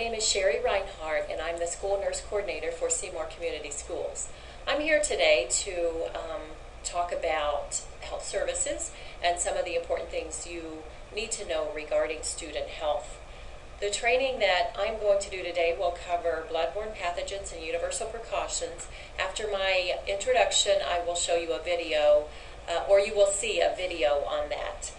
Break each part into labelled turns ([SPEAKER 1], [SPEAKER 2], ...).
[SPEAKER 1] name is Sherry Reinhardt, and I'm the School Nurse Coordinator for Seymour Community Schools. I'm here today to talk about health services and some of the important things you need to know regarding student health. The training that I'm going to do today will cover bloodborne pathogens and universal precautions. After my introduction, I will show you a video, or you will see a video on that.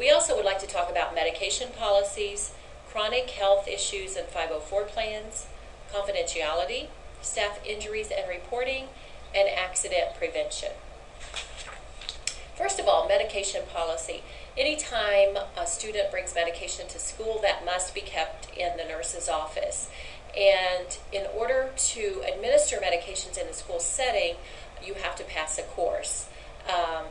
[SPEAKER 1] We also would like to talk about medication policies, chronic health issues and 504 plans, confidentiality, staff injuries and reporting, and accident prevention. First of all, medication policy. Anytime a student brings medication to school, that must be kept in the nurse's office. And in order to administer medications in a school setting, you have to pass a course.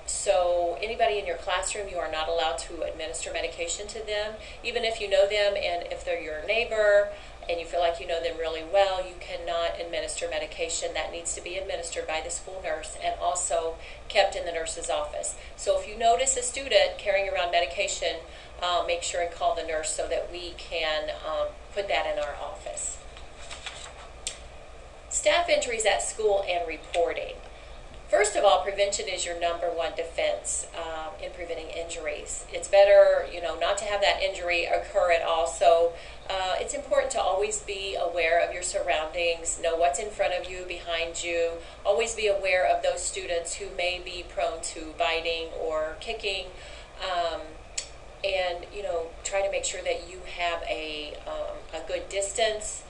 [SPEAKER 1] So anybody in your classroom, you are not allowed to administer medication to them. Even if you know them and if they're your neighbor and you feel like you know them really well, you cannot administer medication. That needs to be administered by the school nurse and also kept in the nurse's office. So if you notice a student carrying around medication, make sure and call the nurse so that we can put that in our office. Staff injuries at school and reporting. First of all, prevention is your #1 defense in preventing injuries. It's better, not to have that injury occur at all. So it's important to always be aware of your surroundings, know what's in front of you, behind you. Always be aware of those students who may be prone to biting or kicking, and try to make sure that you have a good distance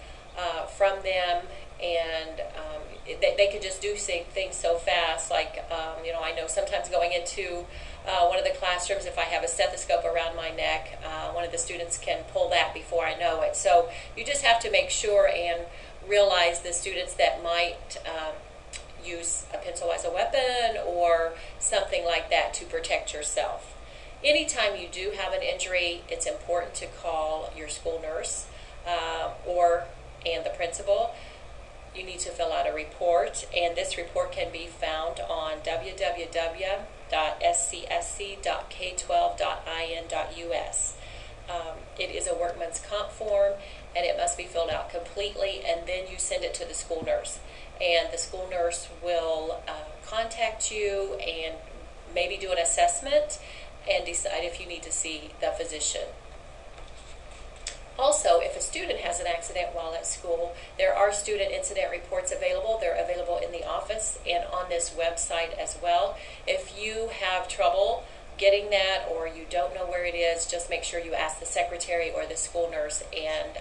[SPEAKER 1] from them. And they can just do things so fast, like, I know sometimes going into one of the classrooms, if I have a stethoscope around my neck, one of the students can pull that before I know it. So you just have to make sure and realize the students that might use a pencil as a weapon or something like that to protect yourself. Anytime you do have an injury, it's important to call your school nurse and the principal. You need to fill out a report, and this report can be found on www.scsc.k12.in.us. It is a workman's comp form, and it must be filled out completely, and then you send it to the school nurse. And the school nurse will contact you and maybe do an assessment and decide if you need to see the physician. Also, if a student has an accident while at school, there are student incident reports available. They're available in the office and on this website as well. If you have trouble getting that or you don't know where it is, just make sure you ask the secretary or the school nurse, and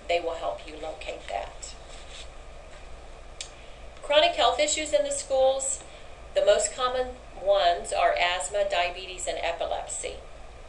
[SPEAKER 1] they will help you locate that. Chronic health issues in the schools. The most common ones are asthma, diabetes, and epilepsy.